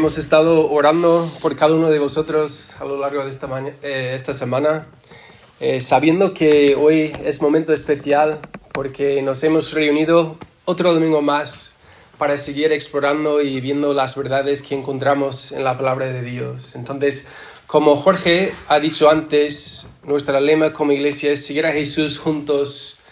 hemos estado orando por cada uno de vosotros a lo largo de esta semana, sabiendo que hoy es momento especial porque nos hemos reunido otro domingo más para seguir explorando y viendo las verdades que encontramos en la palabra de Dios. Entonces, como Jorge ha dicho antes, nuestra lema como iglesia es seguir a Jesús juntos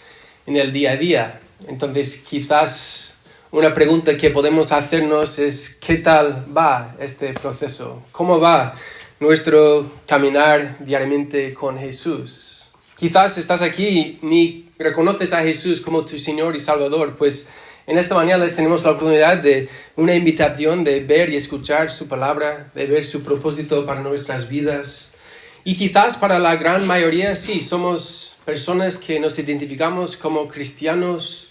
en el día a día. Entonces, quizás una pregunta que podemos hacernos es ¿qué tal va este proceso? ¿Cómo va nuestro caminar diariamente con Jesús? Quizás estás aquí y ni reconoces a Jesús como tu Señor y Salvador, pues en esta mañana tenemos la oportunidad de una invitación de ver y escuchar su palabra, de ver su propósito para nuestras vidas. Y quizás para la gran mayoría sí, somos personas que nos identificamos como cristianos.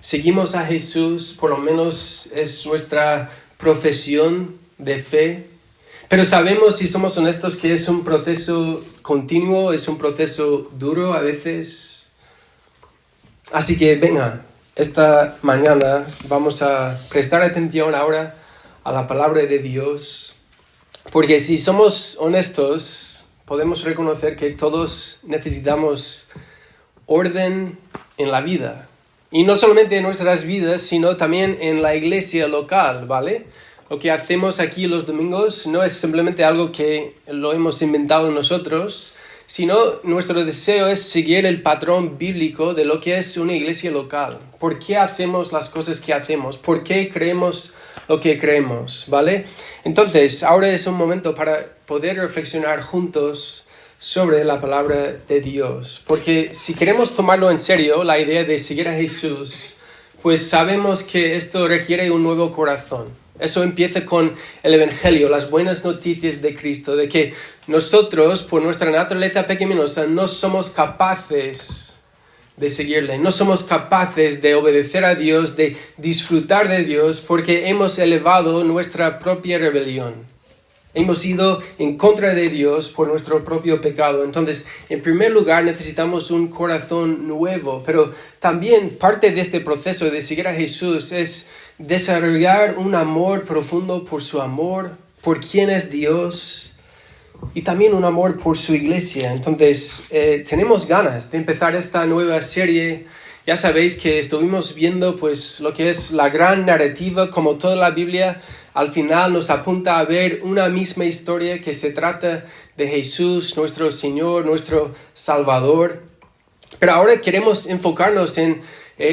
Seguimos a Jesús, por lo menos es nuestra profesión de fe, pero sabemos, si somos honestos, que es un proceso continuo, es un proceso duro a veces. Así que venga, esta mañana vamos a prestar atención ahora a la palabra de Dios, porque si somos honestos, podemos reconocer que todos necesitamos orden en la vida. Y no solamente en nuestras vidas, sino también en la iglesia local, ¿vale? Lo que hacemos aquí los domingos no es simplemente algo que lo hemos inventado nosotros, sino nuestro deseo es seguir el patrón bíblico de lo que es una iglesia local. ¿Por qué hacemos las cosas que hacemos? ¿Por qué creemos lo que creemos? ¿Vale? Entonces, ahora es un momento para poder reflexionar juntos sobre la palabra de Dios, porque si queremos tomarlo en serio, la idea de seguir a Jesús, pues sabemos que esto requiere un nuevo corazón. Eso empieza con el Evangelio, las buenas noticias de Cristo, de que nosotros, por nuestra naturaleza pecaminosa, no somos capaces de seguirle, no somos capaces de obedecer a Dios, de disfrutar de Dios, porque hemos elevado nuestra propia rebelión. Hemos ido en contra de Dios por nuestro propio pecado. Entonces, en primer lugar, necesitamos un corazón nuevo. Pero también parte de este proceso de seguir a Jesús es desarrollar un amor profundo por su amor, por quién es Dios, y también un amor por su iglesia. Entonces, tenemos ganas de empezar esta nueva serie. Ya sabéis que estuvimos viendo pues lo que es la gran narrativa, como toda la Biblia. Al final nos apunta a ver una misma historia que se trata de Jesús, nuestro Señor, nuestro Salvador. Pero ahora queremos enfocarnos en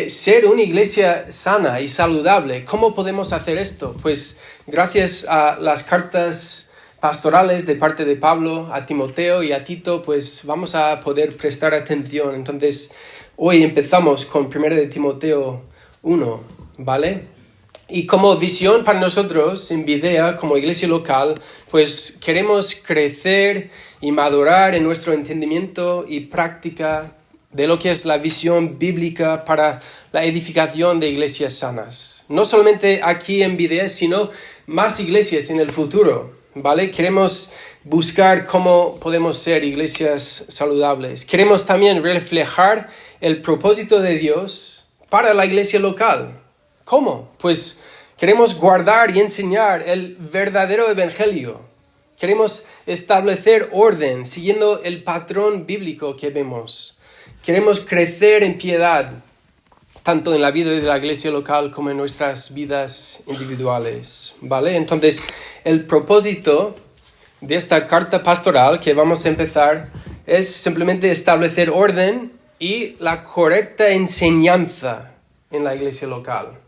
ser una iglesia sana y saludable. ¿Cómo podemos hacer esto? Pues gracias a las cartas pastorales de parte de Pablo a Timoteo y a Tito, pues vamos a poder prestar atención. Entonces, hoy empezamos con 1 de Timoteo 1, ¿vale? Y como visión para nosotros en Videa, como iglesia local, pues queremos crecer y madurar en nuestro entendimiento y práctica de lo que es la visión bíblica para la edificación de iglesias sanas. No solamente aquí en Videa, sino más iglesias en el futuro, ¿vale? Queremos buscar cómo podemos ser iglesias saludables. Queremos también reflejar el propósito de Dios para la iglesia local. ¿Cómo? Pues queremos guardar y enseñar el verdadero evangelio. Queremos establecer orden siguiendo el patrón bíblico que vemos. Queremos crecer en piedad, tanto en la vida de la iglesia local como en nuestras vidas individuales, ¿vale? Entonces, el propósito de esta carta pastoral que vamos a empezar es simplemente establecer orden y la correcta enseñanza en la iglesia local.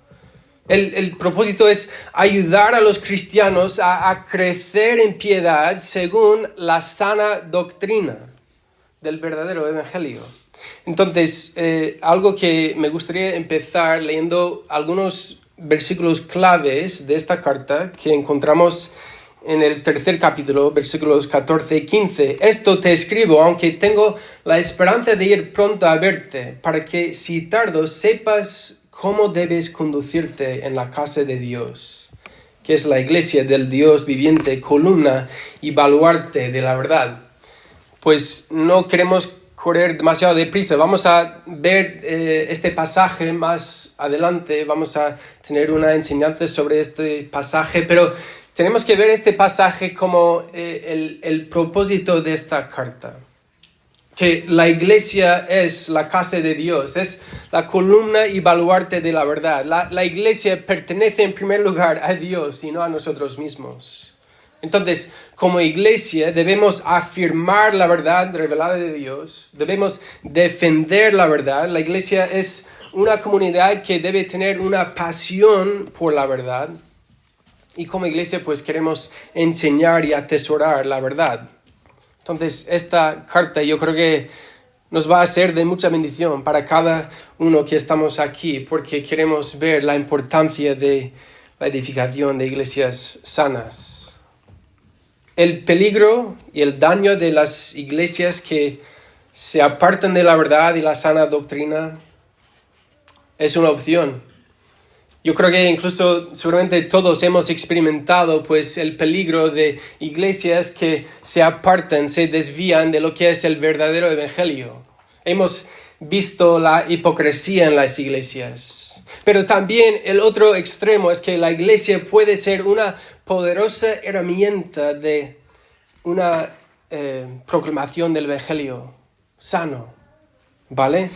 El propósito es ayudar a los cristianos a crecer en piedad según la sana doctrina del verdadero evangelio. Entonces, algo que me gustaría empezar leyendo algunos versículos claves de esta carta que encontramos en el 3 capítulo, versículos 14 y 15. Esto te escribo, aunque tengo la esperanza de ir pronto a verte, para que si tardo sepas cómo debes conducirte en la casa de Dios, que es la iglesia del Dios viviente, columna y baluarte de la verdad. Pues no queremos correr demasiado deprisa. Vamos a ver este pasaje más adelante. Vamos a tener una enseñanza sobre este pasaje, pero tenemos que ver este pasaje como el propósito de esta carta. Que la iglesia es la casa de Dios, es la columna y baluarte de la verdad. La iglesia pertenece en primer lugar a Dios y no a nosotros mismos. Entonces, como iglesia debemos afirmar la verdad revelada de Dios, debemos defender la verdad. La iglesia es una comunidad que debe tener una pasión por la verdad. Y como iglesia pues queremos enseñar y atesorar la verdad. Entonces, esta carta yo creo que nos va a ser de mucha bendición para cada uno que estamos aquí, porque queremos ver la importancia de la edificación de iglesias sanas. El peligro y el daño de las iglesias que se apartan de la verdad y la sana doctrina es una opción. Yo creo que incluso seguramente todos hemos experimentado pues el peligro de iglesias que se apartan, se desvían de lo que es el verdadero evangelio. Hemos visto la hipocresía en las iglesias. Pero también el otro extremo es que la iglesia puede ser una poderosa herramienta de una proclamación del evangelio sano, ¿vale?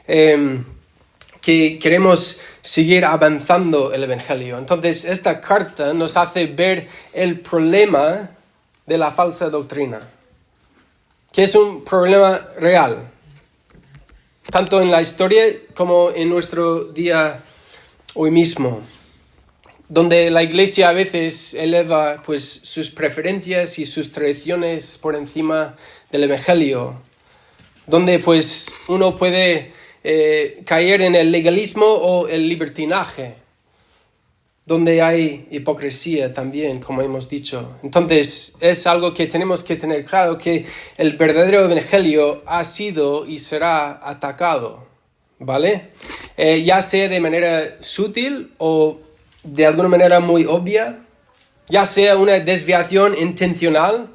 Que queremos seguir avanzando el evangelio. Entonces, esta carta nos hace ver el problema de la falsa doctrina, que es un problema real, tanto en la historia como en nuestro día hoy mismo, donde la iglesia a veces eleva pues sus preferencias y sus tradiciones por encima del evangelio, donde pues uno puede caer en el legalismo o el libertinaje, donde hay hipocresía también, como hemos dicho. Entonces, es algo que tenemos que tener claro, que el verdadero evangelio ha sido y será atacado, ¿vale? Ya sea de manera sutil o de alguna manera muy obvia, ya sea una desviación intencional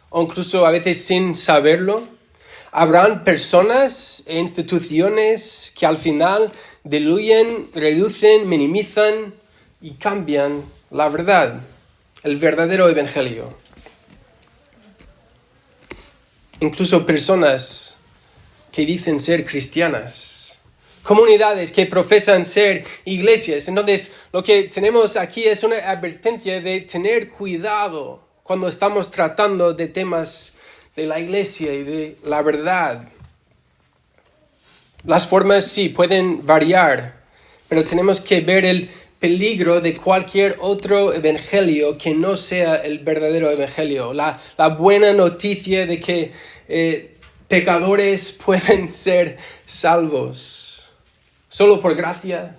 o incluso a veces sin saberlo. Habrán personas e instituciones que al final diluyen, reducen, minimizan y cambian la verdad, el verdadero evangelio. Incluso personas que dicen ser cristianas, comunidades que profesan ser iglesias. Entonces, lo que tenemos aquí es una advertencia de tener cuidado cuando estamos tratando de temas de la iglesia y de la verdad. Las formas sí pueden variar, pero tenemos que ver el peligro de cualquier otro evangelio que no sea el verdadero evangelio. La buena noticia de que pecadores pueden ser salvos solo por gracia,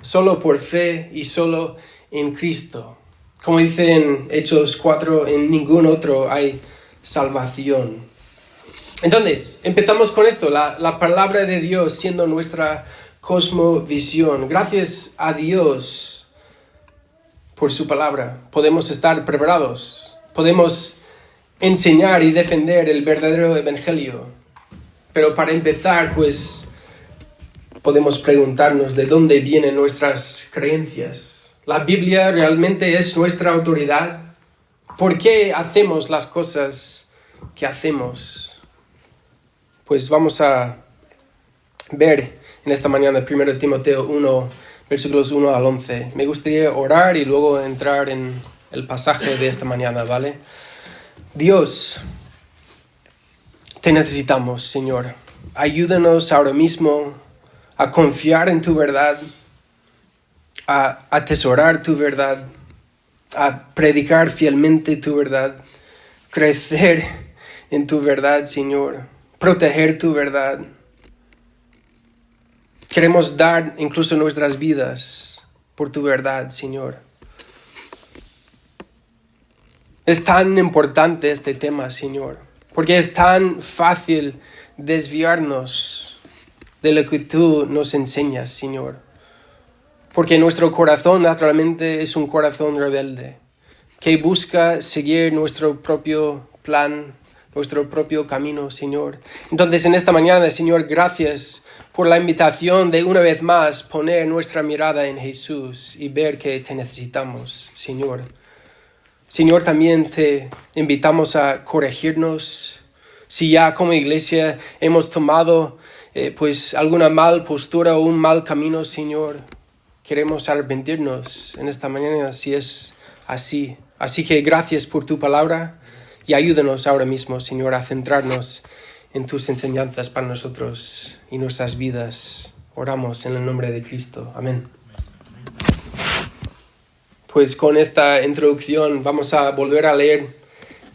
solo por fe y solo en Cristo. Como dice en Hechos 4, en ningún otro hay salvación. Entonces, empezamos con esto, la palabra de Dios siendo nuestra cosmovisión. Gracias a Dios por su palabra. Podemos estar preparados, podemos enseñar y defender el verdadero evangelio. Pero para empezar, pues, podemos preguntarnos de dónde vienen nuestras creencias. ¿La Biblia realmente es nuestra autoridad? ¿Por qué hacemos las cosas que hacemos? Pues vamos a ver en esta mañana 1 Timoteo 1, versículos 1 al 11. Me gustaría orar y luego entrar en el pasaje de esta mañana, ¿vale? Dios, te necesitamos, Señor. Ayúdanos ahora mismo a confiar en tu verdad, a atesorar tu verdad, a predicar fielmente tu verdad, crecer en tu verdad, Señor, proteger tu verdad. Queremos dar incluso nuestras vidas por tu verdad, Señor. Es tan importante este tema, Señor, porque es tan fácil desviarnos de lo que tú nos enseñas, Señor. Porque nuestro corazón naturalmente es un corazón rebelde, que busca seguir nuestro propio plan, nuestro propio camino, Señor. Entonces, en esta mañana, Señor, gracias por la invitación de una vez más poner nuestra mirada en Jesús y ver que te necesitamos, Señor. Señor, también te invitamos a corregirnos. Si ya como iglesia hemos tomado pues alguna mal postura o un mal camino, Señor, queremos arrepentirnos en esta mañana si es así. Así que gracias por tu palabra y ayúdanos ahora mismo, Señor, a centrarnos en tus enseñanzas para nosotros y nuestras vidas. Oramos en el nombre de Cristo. Amén. Pues con esta introducción vamos a volver a leer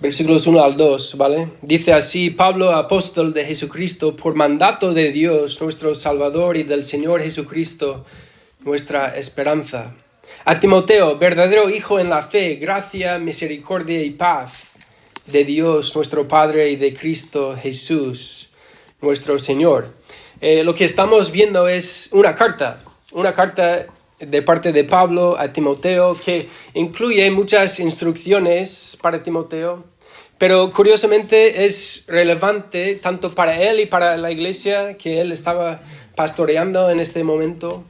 versículos 1 al 2, ¿vale? Dice así: Pablo, apóstol de Jesucristo, por mandato de Dios, nuestro Salvador, y del Señor Jesucristo, nuestra esperanza. A Timoteo, verdadero hijo en la fe, gracia, misericordia y paz de Dios, nuestro Padre, y de Cristo Jesús, nuestro Señor. Lo que estamos viendo es una carta de parte de Pablo a Timoteo, que incluye muchas instrucciones para Timoteo, pero curiosamente es relevante tanto para él y para la iglesia que él estaba pastoreando en este momento,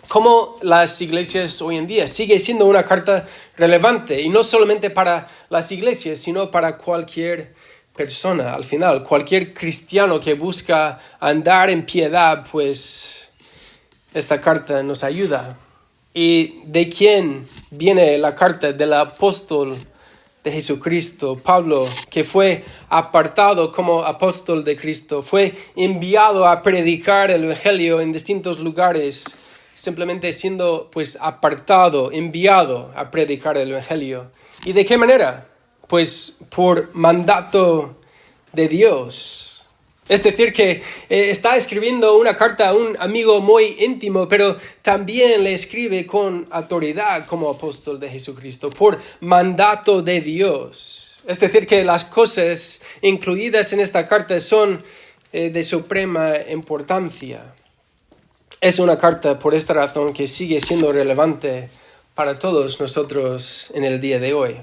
como las iglesias hoy en día. Sigue siendo una carta relevante, y no solamente para las iglesias, sino para cualquier persona. Al final, cualquier cristiano que busca andar en piedad, pues esta carta nos ayuda. ¿Y de quién viene la carta? Del apóstol de Jesucristo, Pablo, que fue apartado como apóstol de Cristo, fue enviado a predicar el evangelio en distintos lugares, simplemente siendo pues apartado, enviado a predicar el evangelio. ¿Y de qué manera? Pues por mandato de Dios. Es decir, que está escribiendo una carta a un amigo muy íntimo, pero también le escribe con autoridad como apóstol de Jesucristo, por mandato de Dios. Es decir, que las cosas incluidas en esta carta son de suprema importancia. Es una carta, por esta razón, que sigue siendo relevante para todos nosotros en el día de hoy.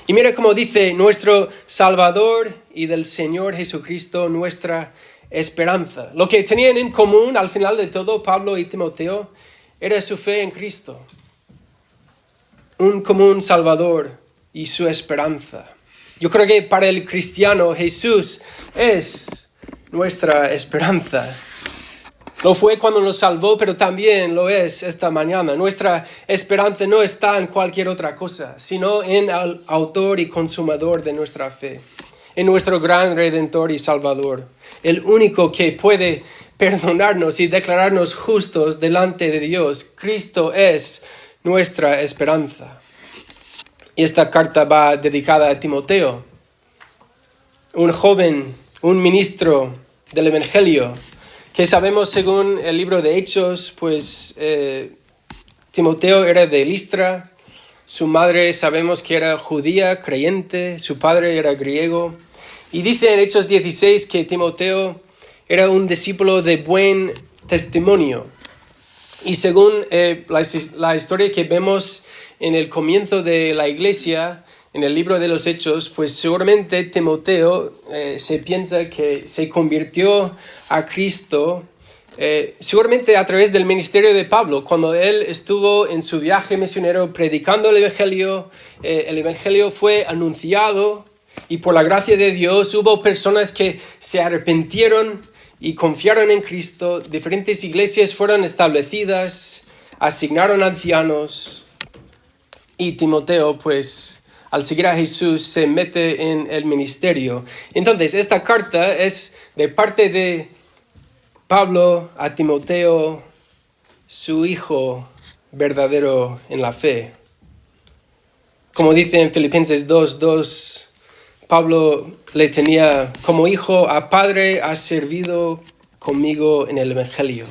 Y mira cómo dice: nuestro Salvador y del Señor Jesucristo, nuestra esperanza. Lo que tenían en común al final de todo Pablo y Timoteo era su fe en Cristo. Un común Salvador y su esperanza. Yo creo que para el cristiano Jesús es nuestra esperanza. Lo fue cuando nos salvó, pero también lo es esta mañana. Nuestra esperanza no está en cualquier otra cosa, sino en el autor y consumador de nuestra fe, en nuestro gran Redentor y Salvador, el único que puede perdonarnos y declararnos justos delante de Dios. Cristo es nuestra esperanza. Y esta carta va dedicada a Timoteo, un joven, un ministro del Evangelio, que sabemos según el libro de Hechos, pues Timoteo era de Listra, su madre sabemos que era judía, creyente, su padre era griego. Y dice en Hechos 16 que Timoteo era un discípulo de buen testimonio. Y según la historia que vemos en el comienzo de la iglesia, en el libro de los Hechos, pues seguramente Timoteo se piensa que se convirtió a Cristo seguramente a través del ministerio de Pablo, cuando él estuvo en su viaje misionero predicando el evangelio fue anunciado, y por la gracia de Dios hubo personas que se arrepintieron y confiaron en Cristo. Diferentes iglesias fueron establecidas, asignaron ancianos, y Timoteo pues al seguir a Jesús se mete en el ministerio. Entonces, esta carta es de parte de Pablo a Timoteo, su hijo verdadero en la fe. Como dice en Filipenses 2:2, Pablo le tenía como hijo: a Padre has servido conmigo en el Evangelio.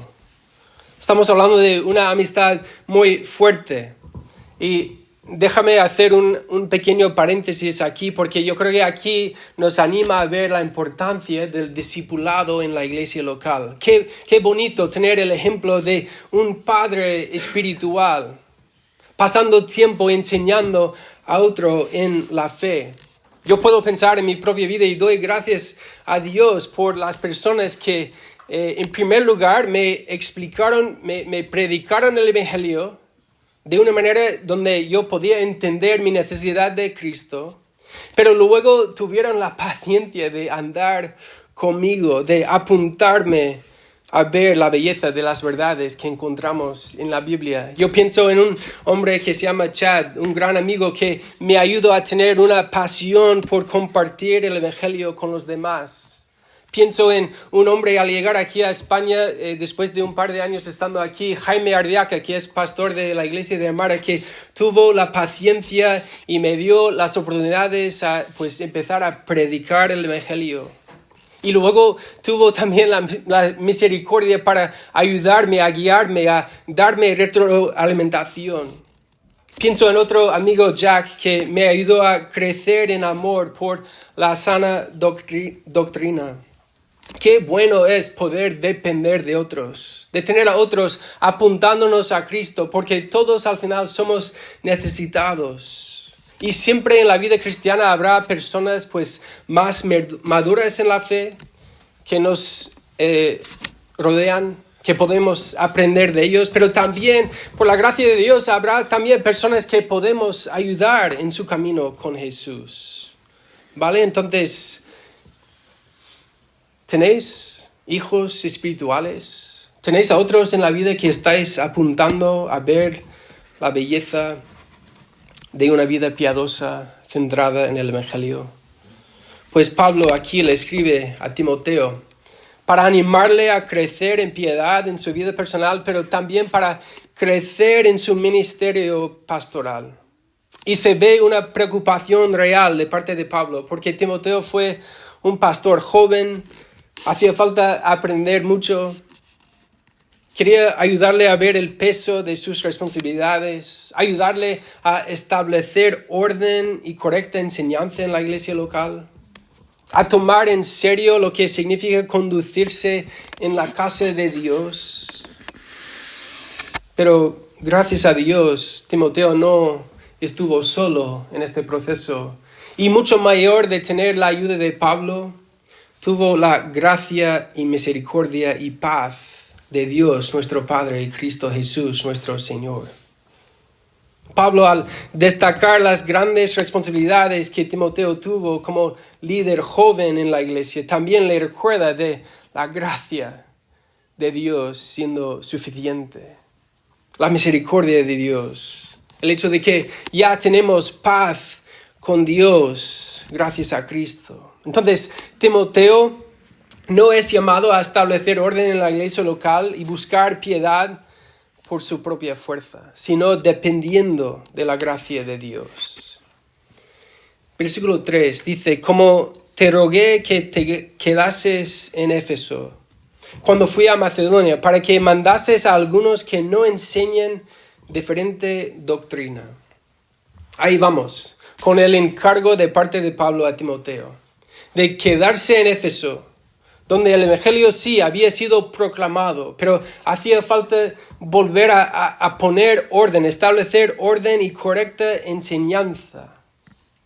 Estamos hablando de una amistad muy fuerte. Y déjame hacer un pequeño paréntesis aquí, porque yo creo que aquí nos anima a ver la importancia del discipulado en la iglesia local. Qué bonito tener el ejemplo de un padre espiritual, pasando tiempo enseñando a otro en la fe. Yo puedo pensar en mi propia vida y doy gracias a Dios por las personas que, en primer lugar, me explicaron, me predicaron el Evangelio de una manera donde yo podía entender mi necesidad de Cristo, pero luego tuvieron la paciencia de andar conmigo, de apuntarme a ver la belleza de las verdades que encontramos en la Biblia. Yo pienso en un hombre que se llama Chad, un gran amigo que me ayudó a tener una pasión por compartir el Evangelio con los demás. Pienso en un hombre al llegar aquí a España, después de un par de años estando aquí, Jaime Ardiaca, que es pastor de la iglesia de Amara, que tuvo la paciencia y me dio las oportunidades a empezar a predicar el Evangelio. Y luego tuvo también la misericordia para ayudarme, a guiarme, a darme retroalimentación. Pienso en otro amigo, Jack, que me ayudó a crecer en amor por la sana doctrina. Qué bueno es poder depender de otros, de tener a otros apuntándonos a Cristo, porque todos al final somos necesitados. Y siempre en la vida cristiana habrá personas más maduras en la fe que nos rodean, que podemos aprender de ellos, pero también por la gracia de Dios habrá también personas que podemos ayudar en su camino con Jesús. ¿Vale? Entonces, ¿tenéis hijos espirituales? ¿Tenéis a otros en la vida que estáis apuntando a ver la belleza de una vida piadosa, centrada en el Evangelio? Pues Pablo aquí le escribe a Timoteo para animarle a crecer en piedad en su vida personal, pero también para crecer en su ministerio pastoral. Y se ve una preocupación real de parte de Pablo, porque Timoteo fue un pastor joven, hacía falta aprender mucho. Quería ayudarle a ver el peso de sus responsabilidades, ayudarle a establecer orden y correcta enseñanza en la iglesia local, a tomar en serio lo que significa conducirse en la casa de Dios. Pero gracias a Dios, Timoteo no estuvo solo en este proceso. Y mucho mayor de tener la ayuda de Pablo, tuvo la gracia y misericordia y paz de Dios, nuestro Padre, y Cristo Jesús, nuestro Señor. Pablo, al destacar las grandes responsabilidades que Timoteo tuvo como líder joven en la iglesia, también le recuerda de la gracia de Dios siendo suficiente, la misericordia de Dios, el hecho de que ya tenemos paz con Dios gracias a Cristo. Entonces, Timoteo no es llamado a establecer orden en la iglesia local y buscar piedad por su propia fuerza, sino dependiendo de la gracia de Dios. Versículo 3 dice, como te rogué que te quedases en Éfeso cuando fui a Macedonia, para que mandases a algunos que no enseñen diferente doctrina. Ahí vamos, con el encargo de parte de Pablo a Timoteo, de quedarse en Éfeso, donde el Evangelio sí había sido proclamado, pero hacía falta volver a poner orden, establecer orden y correcta enseñanza.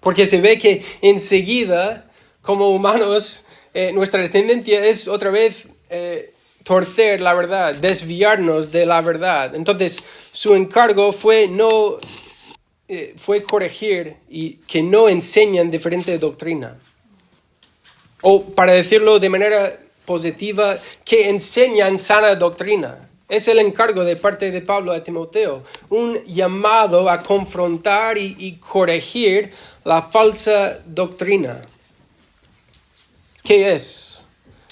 Porque se ve que enseguida, como humanos, nuestra tendencia es otra vez torcer la verdad, desviarnos de la verdad. Entonces, su encargo fue corregir y que no enseñan diferente doctrina. O para decirlo de manera positiva, que enseñan sana doctrina. Es el encargo de parte de Pablo a Timoteo, un llamado a confrontar y corregir la falsa doctrina. ¿Qué es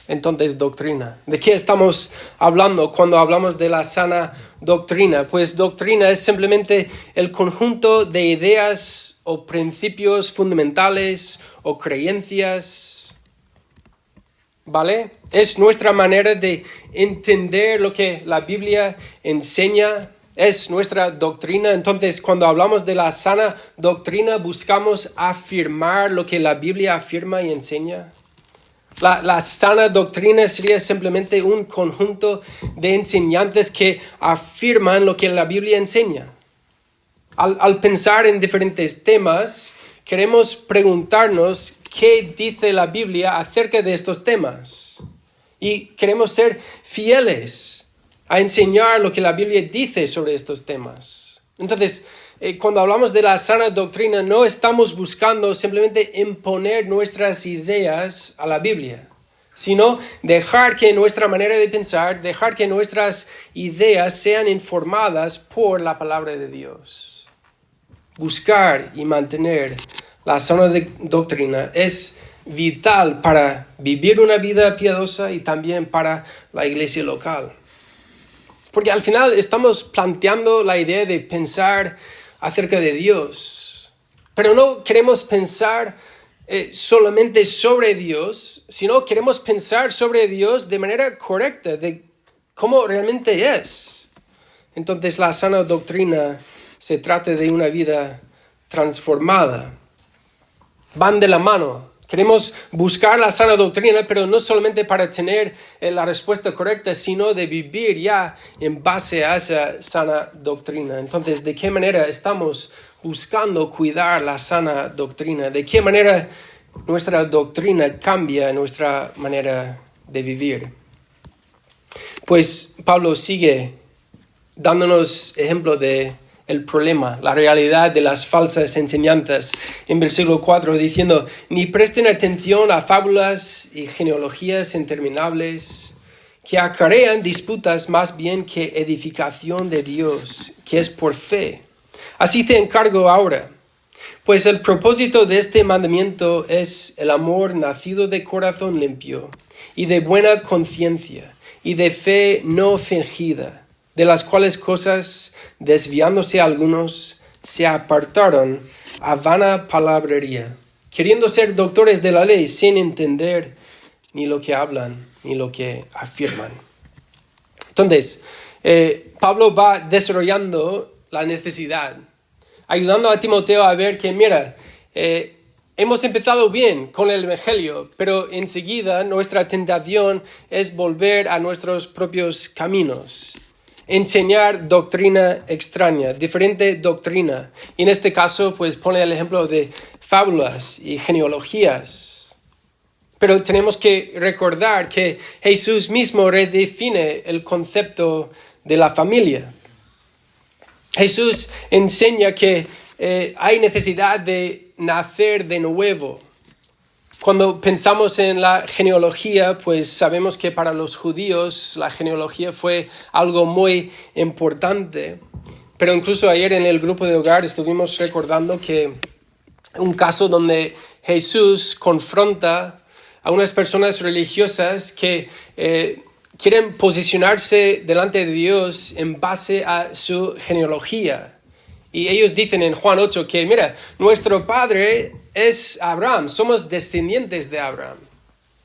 entonces doctrina? ¿De qué estamos hablando cuando hablamos de la sana doctrina? Pues doctrina es simplemente el conjunto de ideas o principios fundamentales o creencias, ¿vale? Es nuestra manera de entender lo que la Biblia enseña, es nuestra doctrina. Entonces, cuando hablamos de la sana doctrina, buscamos afirmar lo que la Biblia afirma y enseña. La sana doctrina sería simplemente un conjunto de enseñanzas que afirman lo que la Biblia enseña. Al pensar en diferentes temas, queremos preguntarnos qué dice la Biblia acerca de estos temas. Y queremos ser fieles a enseñar lo que la Biblia dice sobre estos temas. Entonces, cuando hablamos de la sana doctrina, no estamos buscando simplemente imponer nuestras ideas a la Biblia, sino dejar que nuestra manera de pensar, dejar que nuestras ideas sean informadas por la palabra de Dios. Buscar y mantener la sana doctrina es vital para vivir una vida piadosa y también para la iglesia local. Porque al final estamos planteando la idea de pensar acerca de Dios, pero no queremos pensar solamente sobre Dios, sino queremos pensar sobre Dios de manera correcta, de cómo realmente es. Entonces la sana doctrina se trata de una vida transformada. Van de la mano. Queremos buscar la sana doctrina, pero no solamente para tener la respuesta correcta, sino de vivir ya en base a esa sana doctrina. Entonces, ¿de qué manera estamos buscando cuidar la sana doctrina? ¿De qué manera nuestra doctrina cambia nuestra manera de vivir? Pues Pablo sigue dándonos ejemplo de el problema, la realidad de las falsas enseñanzas. En versículo 4 diciendo, ni presten atención a fábulas y genealogías interminables que acarrean disputas más bien que edificación de Dios, que es por fe. Así te encargo ahora, pues el propósito de este mandamiento es el amor nacido de corazón limpio y de buena conciencia y de fe no fingida, de las cuales cosas, desviándose algunos, se apartaron a vana palabrería, queriendo ser doctores de la ley sin entender ni lo que hablan ni lo que afirman. Entonces, Pablo va desarrollando la necesidad, ayudando a Timoteo a ver que, mira, hemos empezado bien con el Evangelio, pero enseguida nuestra tentación es volver a nuestros propios caminos. Enseñar doctrina extraña, diferente doctrina. Y en este caso, pues pone el ejemplo de fábulas y genealogías. Pero tenemos que recordar que Jesús mismo redefine el concepto de la familia. Jesús enseña que hay necesidad de nacer de nuevo. Cuando pensamos en la genealogía, pues sabemos que para los judíos la genealogía fue algo muy importante. Pero incluso ayer en el grupo de hogar estuvimos recordando que un caso donde Jesús confronta a unas personas religiosas que quieren posicionarse delante de Dios en base a su genealogía. Y ellos dicen en Juan 8 que, mira, nuestro padre es Abraham, somos descendientes de Abraham.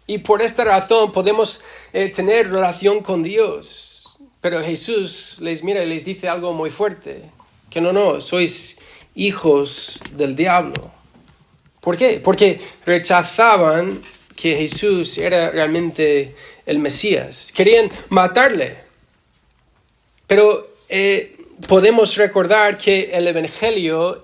Y por esta razón podemos tener relación con Dios. Pero Jesús les mira y les dice algo muy fuerte, que no, sois hijos del diablo. ¿Por qué? Porque rechazaban que Jesús era realmente el Mesías. Querían matarle. Pero podemos recordar que el Evangelio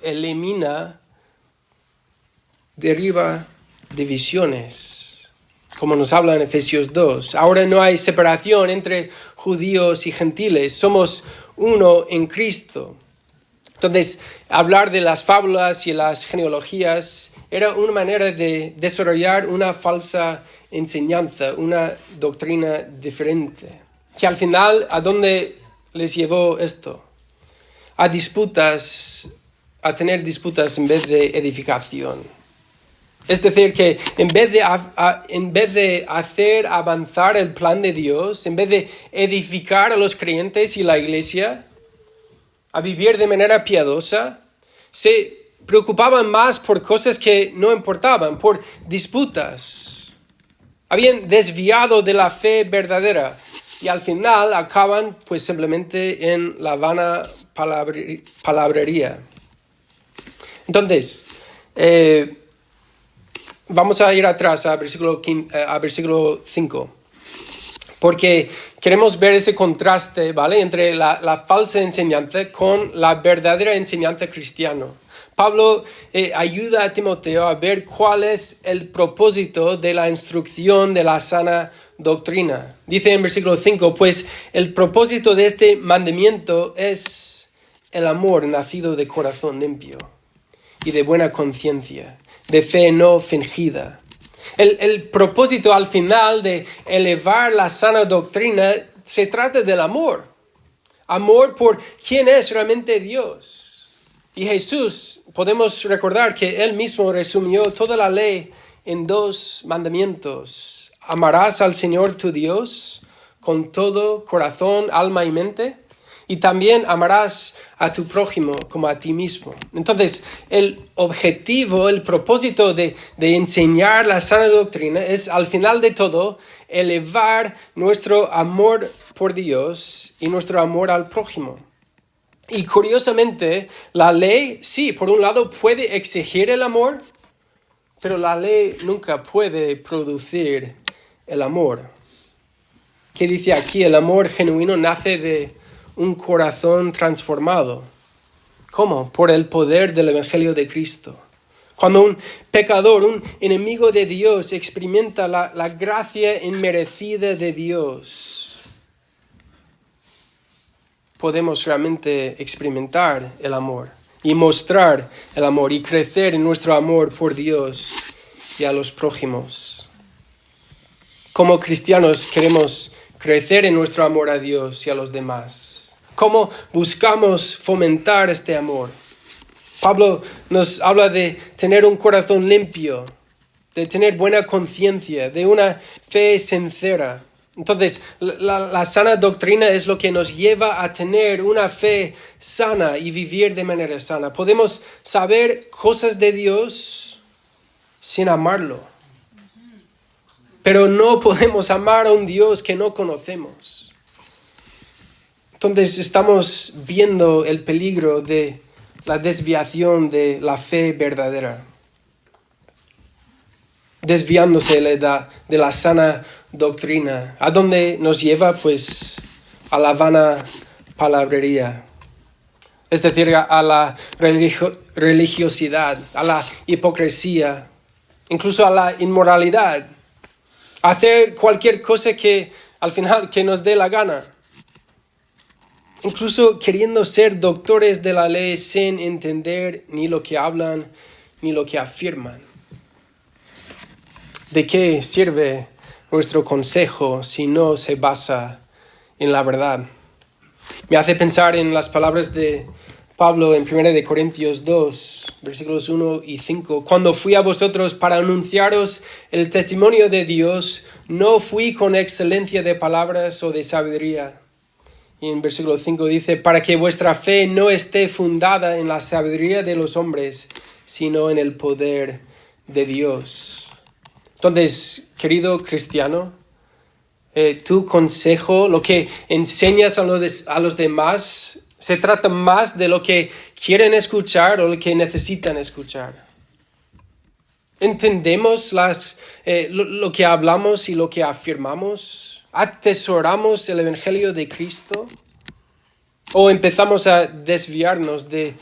derriba divisiones, como nos habla en Efesios 2. Ahora no hay separación entre judíos y gentiles, somos uno en Cristo. Entonces, hablar de las fábulas y las genealogías era una manera de desarrollar una falsa enseñanza, una doctrina diferente. Que al final, ¿a dónde les llevó esto? A tener disputas en vez de edificación. Es decir, que en vez de hacer avanzar el plan de Dios, en vez de edificar a los creyentes y la iglesia, a vivir de manera piadosa, se preocupaban más por cosas que no importaban, por disputas. Habían desviado de la fe verdadera. Y al final acaban pues simplemente en la vana palabrería. Entonces, vamos a ir atrás a versículo 5. Porque queremos ver ese contraste, ¿vale? Entre la falsa enseñanza con la verdadera enseñanza cristiana. Pablo ayuda a Timoteo a ver cuál es el propósito de la instrucción de la sana doctrina. Dice en versículo 5, pues el propósito de este mandamiento es el amor nacido de corazón limpio y de buena conciencia, de fe no fingida. El propósito al final de elevar la sana doctrina se trata del amor. Amor por quién es realmente Dios. Y Jesús, podemos recordar que Él mismo resumió toda la ley en 2 mandamientos. Amarás al Señor tu Dios con todo corazón, alma y mente. Y también amarás a tu prójimo como a ti mismo. Entonces, el objetivo, el propósito de enseñar la sana doctrina es, al final de todo, elevar nuestro amor por Dios y nuestro amor al prójimo. Y curiosamente, la ley, sí, por un lado puede exigir el amor, pero la ley nunca puede producir el amor. ¿Qué dice aquí? El amor genuino nace de un corazón transformado. ¿Cómo? Por el poder del Evangelio de Cristo. Cuando un pecador, un enemigo de Dios, experimenta la gracia inmerecida de Dios, podemos realmente experimentar el amor y mostrar el amor y crecer en nuestro amor por Dios y a los prójimos. Como cristianos queremos crecer en nuestro amor a Dios y a los demás. ¿Cómo buscamos fomentar este amor? Pablo nos habla de tener un corazón limpio, de tener buena conciencia, de una fe sincera. Entonces, la sana doctrina es lo que nos lleva a tener una fe sana y vivir de manera sana. Podemos saber cosas de Dios sin amarlo, pero no podemos amar a un Dios que no conocemos. Entonces estamos viendo el peligro de la desviación de la fe verdadera, desviándose de la sana doctrina. ¿A dónde nos lleva? Pues a la vana palabrería, es decir, a la religiosidad, a la hipocresía, incluso a la inmoralidad, a hacer cualquier cosa que al final que nos dé la gana. Incluso queriendo ser doctores de la ley sin entender ni lo que hablan ni lo que afirman. ¿De qué sirve nuestro consejo si no se basa en la verdad? Me hace pensar en las palabras de Pablo en 1 Corintios 2, versículos 1 y 5. Cuando fui a vosotros para anunciaros el testimonio de Dios, no fui con excelencia de palabras o de sabiduría. Y en versículo 5 dice, para que vuestra fe no esté fundada en la sabiduría de los hombres, sino en el poder de Dios. Entonces, querido cristiano, tu consejo, lo que enseñas a los demás, se trata más de lo que quieren escuchar o lo que necesitan escuchar. ¿Entendemos lo que hablamos y lo que afirmamos? ¿Atesoramos el Evangelio de Cristo? ¿O empezamos a desviarnos del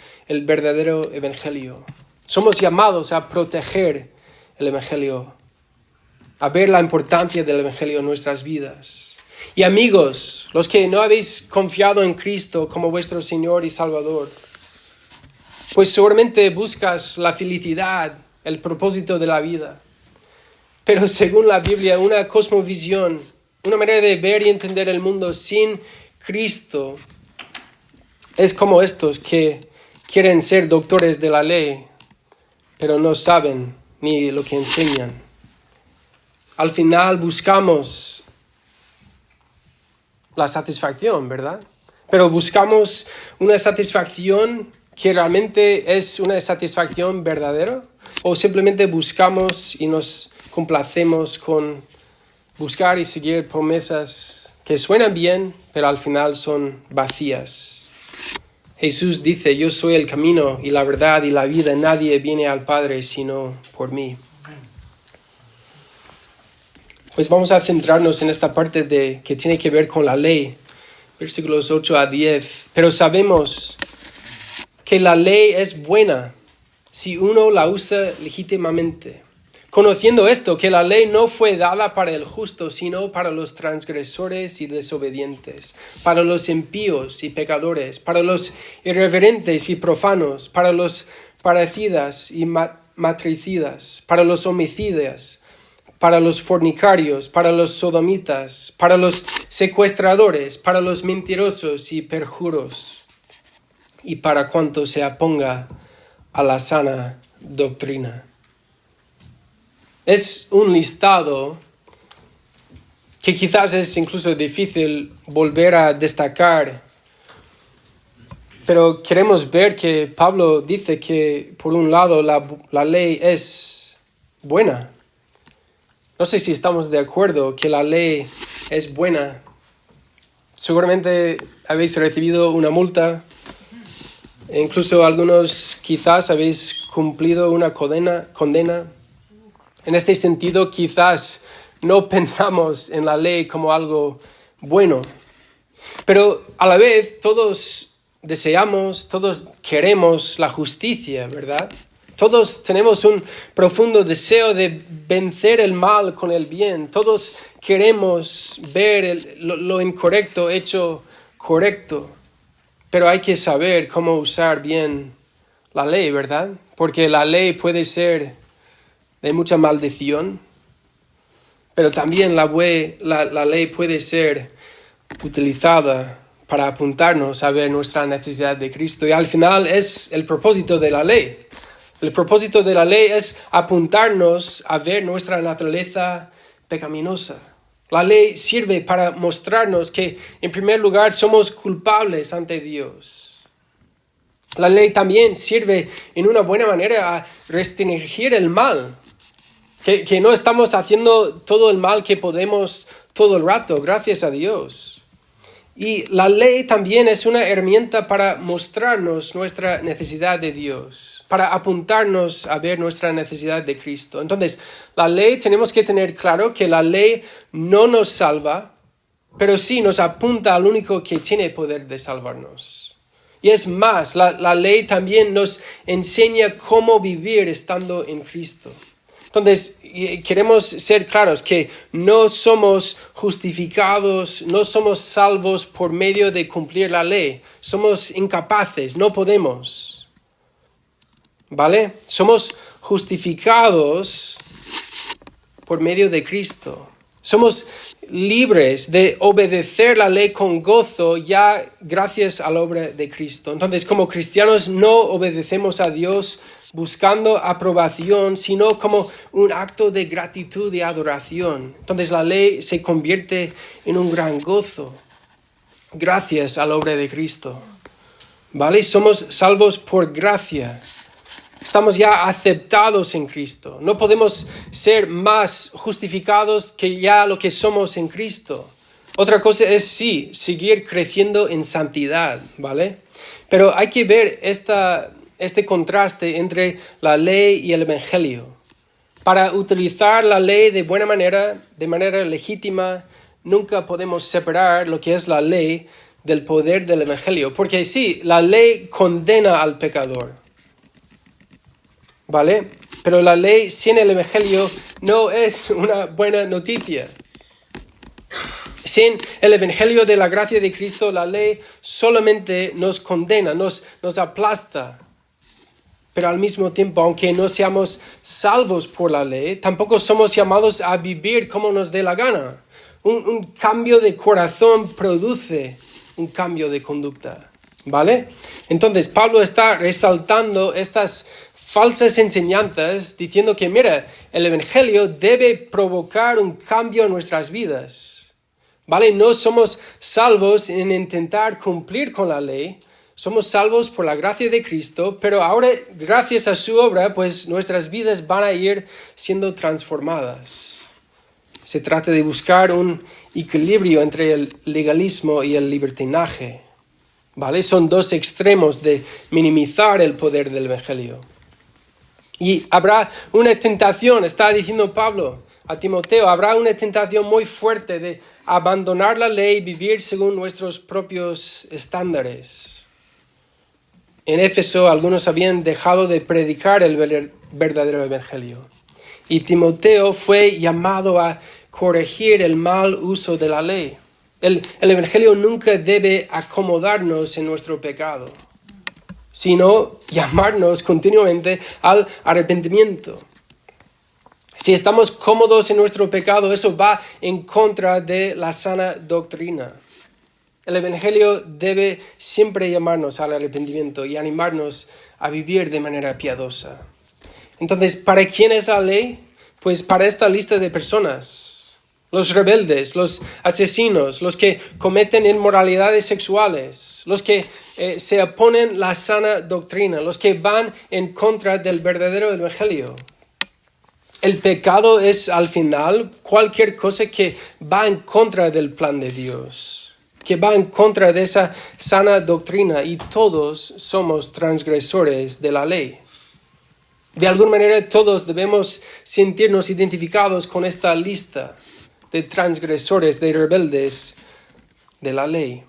verdadero Evangelio? Somos llamados a proteger el Evangelio, a ver la importancia del Evangelio en nuestras vidas. Y amigos, los que no habéis confiado en Cristo como vuestro Señor y Salvador, pues seguramente buscas la felicidad, el propósito de la vida. Pero según la Biblia, una cosmovisión, una manera de ver y entender el mundo sin Cristo es como estos que quieren ser doctores de la ley, pero no saben ni lo que enseñan. Al final buscamos la satisfacción, ¿verdad? Pero buscamos una satisfacción que realmente es una satisfacción verdadera, o simplemente buscamos y nos complacemos con buscar y seguir promesas que suenan bien, pero al final son vacías. Jesús dice, yo soy el camino y la verdad y la vida. Nadie viene al Padre sino por mí. Pues vamos a centrarnos en esta parte que tiene que ver con la ley, versículos 8 a 10. Pero sabemos que la ley es buena si uno la usa legítimamente. conociendo esto, que la ley no fue dada para el justo, sino para los transgresores y desobedientes, para los impíos y pecadores, para los irreverentes y profanos, para los parricidas y matricidas, para los homicidas, para los fornicarios, para los sodomitas, para los secuestradores, para los mentirosos y perjuros, y para cuanto se oponga a la sana doctrina. Es un listado que quizás es incluso difícil volver a destacar, pero queremos ver que Pablo dice que, por un lado, la ley es buena. No sé si estamos de acuerdo que la ley es buena. Seguramente habéis recibido una multa, e incluso algunos quizás habéis cumplido una condena. En este sentido, quizás no pensamos en la ley como algo bueno, pero a la vez todos deseamos, todos queremos la justicia, ¿verdad? Todos tenemos un profundo deseo de vencer el mal con el bien. Todos queremos ver lo incorrecto hecho correcto, pero hay que saber cómo usar bien la ley, ¿verdad? Porque la ley puede ser de mucha maldición, pero también la ley puede ser utilizada para apuntarnos a ver nuestra necesidad de Cristo. Y al final es el propósito de la ley. El propósito de la ley es apuntarnos a ver nuestra naturaleza pecaminosa. La ley sirve para mostrarnos que, en primer lugar, somos culpables ante Dios. La ley también sirve en una buena manera a restringir el mal. Que no estamos haciendo todo el mal que podemos todo el rato, gracias a Dios. Y la ley también es una herramienta para mostrarnos nuestra necesidad de Dios, para apuntarnos a ver nuestra necesidad de Cristo. Entonces, la ley, tenemos que tener claro que la ley no nos salva, pero sí nos apunta al único que tiene poder de salvarnos. Y es más, la ley también nos enseña cómo vivir estando en Cristo. Entonces, queremos ser claros que no somos justificados, no somos salvos por medio de cumplir la ley. Somos incapaces, no podemos. ¿Vale? Somos justificados por medio de Cristo. Somos libres de obedecer la ley con gozo ya gracias a la obra de Cristo. Entonces, como cristianos no obedecemos a Dios buscando aprobación, sino como un acto de gratitud y adoración. Entonces la ley se convierte en un gran gozo gracias a la obra de Cristo. ¿Vale? Somos salvos por gracia. Estamos ya aceptados en Cristo. No podemos ser más justificados que ya lo que somos en Cristo. Otra cosa es, sí, seguir creciendo en santidad, ¿vale? Pero hay que ver este contraste entre la ley y el Evangelio. Para utilizar la ley de buena manera, de manera legítima, nunca podemos separar lo que es la ley del poder del Evangelio. Porque sí, la ley condena al pecador, ¿vale? Pero la ley sin el Evangelio no es una buena noticia. Sin el Evangelio de la gracia de Cristo, la ley solamente nos condena, nos aplasta. Pero al mismo tiempo, aunque no seamos salvos por la ley, tampoco somos llamados a vivir como nos dé la gana. Un cambio de corazón produce un cambio de conducta, ¿vale? Entonces, Pablo está resaltando estas falsas enseñanzas, diciendo que, mira, el Evangelio debe provocar un cambio en nuestras vidas, ¿vale? No somos salvos en intentar cumplir con la ley. Somos salvos por la gracia de Cristo, pero ahora, gracias a su obra, pues nuestras vidas van a ir siendo transformadas. Se trata de buscar un equilibrio entre el legalismo y el libertinaje, ¿vale? Son dos extremos de minimizar el poder del Evangelio. Y habrá una tentación, está diciendo Pablo a Timoteo, habrá una tentación muy fuerte de abandonar la ley y vivir según nuestros propios estándares. En Éfeso algunos habían dejado de predicar el verdadero evangelio. Y Timoteo fue llamado a corregir el mal uso de la ley. El Evangelio nunca debe acomodarnos en nuestro pecado, sino llamarnos continuamente al arrepentimiento. Si estamos cómodos en nuestro pecado, eso va en contra de la sana doctrina. El Evangelio debe siempre llamarnos al arrepentimiento y animarnos a vivir de manera piadosa. Entonces, ¿para quién es la ley? Pues para esta lista de personas. Los rebeldes, los asesinos, los que cometen inmoralidades sexuales, los que se oponen a la sana doctrina, los que van en contra del verdadero Evangelio. El pecado es al final cualquier cosa que va en contra del plan de Dios, que va en contra de esa sana doctrina, y todos somos transgresores de la ley. De alguna manera todos debemos sentirnos identificados con esta lista de transgresores, de rebeldes de la ley.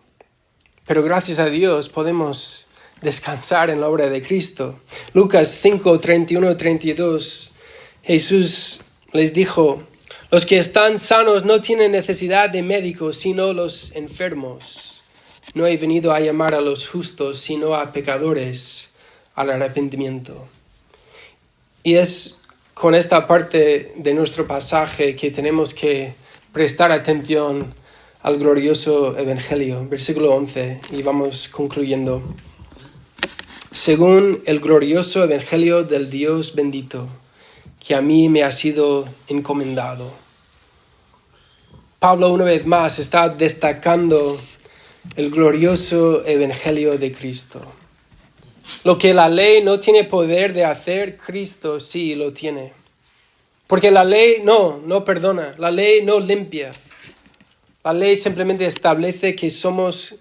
Pero gracias a Dios podemos descansar en la obra de Cristo. Lucas 5, 31, 32, Jesús les dijo: los que están sanos no tienen necesidad de médicos, sino los enfermos. No he venido a llamar a los justos, sino a pecadores al arrepentimiento. Y es con esta parte de nuestro pasaje que tenemos que prestar atención al glorioso Evangelio. Versículo 11, y vamos concluyendo. Según el glorioso Evangelio del Dios bendito, que a mí me ha sido encomendado. Pablo una vez más está destacando el glorioso Evangelio de Cristo. Lo que la ley no tiene poder de hacer, Cristo sí lo tiene. Porque la ley no perdona, la ley no limpia. La ley simplemente establece que somos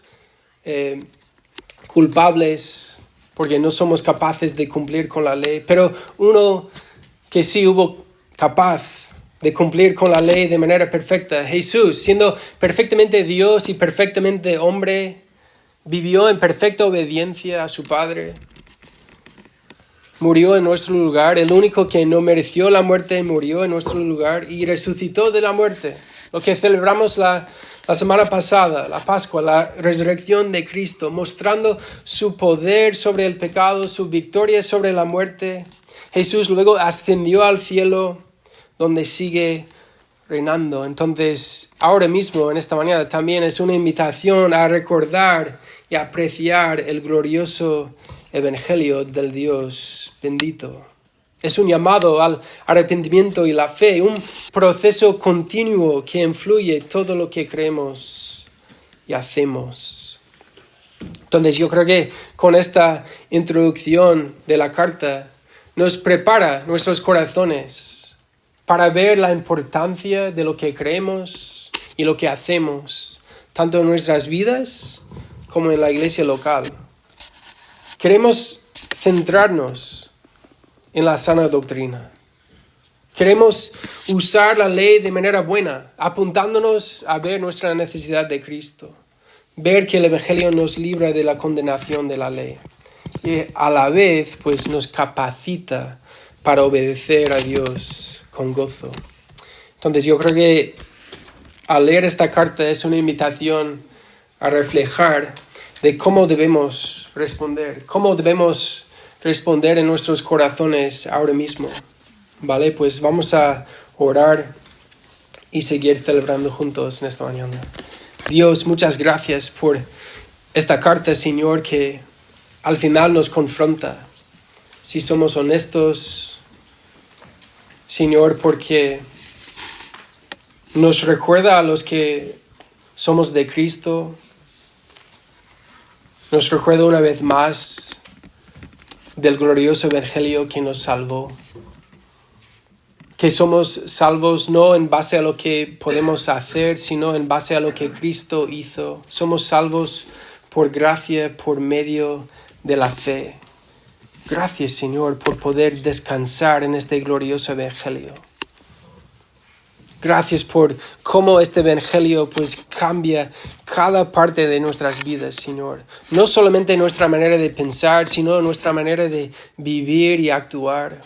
culpables porque no somos capaces de cumplir con la ley. Pero uno que sí hubo capaz de cumplir con la ley de manera perfecta, Jesús, siendo perfectamente Dios y perfectamente hombre, vivió en perfecta obediencia a su Padre. Murió en nuestro lugar, el único que no mereció la muerte murió en nuestro lugar y resucitó de la muerte. Lo que celebramos la semana pasada, la Pascua, la resurrección de Cristo, mostrando su poder sobre el pecado, su victoria sobre la muerte. Jesús luego ascendió al cielo, donde sigue reinando. Entonces, ahora mismo, en esta mañana, también es una invitación a recordar y apreciar el glorioso Evangelio del Dios bendito. Es un llamado al arrepentimiento y la fe, un proceso continuo que influye todo lo que creemos y hacemos. Entonces yo creo que con esta introducción de la carta nos prepara nuestros corazones para ver la importancia de lo que creemos y lo que hacemos, tanto en nuestras vidas como en la iglesia local. Queremos centrarnos en la sana doctrina. Queremos usar la ley de manera buena, apuntándonos a ver nuestra necesidad de Cristo, ver que el Evangelio nos libra de la condenación de la ley y a la vez pues nos capacita para obedecer a Dios con gozo. Entonces yo creo que al leer esta carta es una invitación a reflejar de cómo debemos responder en nuestros corazones ahora mismo. Vale, pues vamos a orar y seguir celebrando juntos en esta mañana. Dios, muchas gracias por esta carta, Señor, que al final nos confronta. Si somos honestos, Señor, porque nos recuerda a los que somos de Cristo. Nos recuerda una vez más del glorioso Evangelio que nos salvó. Que somos salvos no en base a lo que podemos hacer, sino en base a lo que Cristo hizo. Somos salvos por gracia, por medio de la fe. Gracias, Señor, por poder descansar en este glorioso Evangelio. Gracias por cómo este Evangelio pues cambia cada parte de nuestras vidas, Señor. No solamente nuestra manera de pensar, sino nuestra manera de vivir y actuar.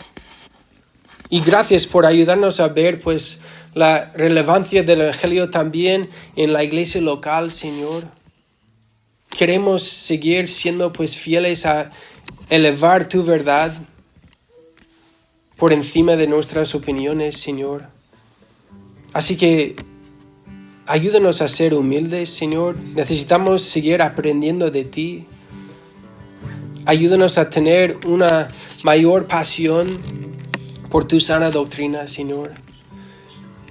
Y gracias por ayudarnos a ver pues la relevancia del Evangelio también en la iglesia local, Señor. Queremos seguir siendo pues fieles a elevar tu verdad por encima de nuestras opiniones, Señor. Así que ayúdanos a ser humildes, Señor. Necesitamos seguir aprendiendo de ti. Ayúdanos a tener una mayor pasión por tu sana doctrina, Señor.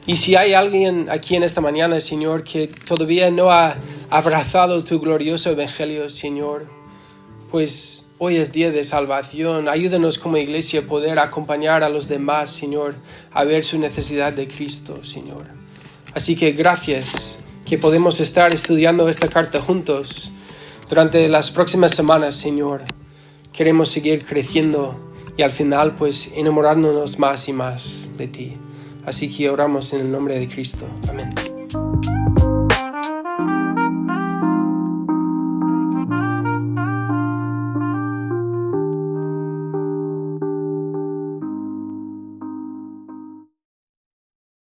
Y si hay alguien aquí en esta mañana, Señor, que todavía no ha abrazado tu glorioso evangelio, Señor, pues hoy es día de salvación. Ayúdanos como iglesia a poder acompañar a los demás, Señor, a ver su necesidad de Cristo, Señor. Así que gracias que podemos estar estudiando esta carta juntos durante las próximas semanas, Señor. Queremos seguir creciendo y al final pues enamorándonos más y más de ti. Así que oramos en el nombre de Cristo. Amén.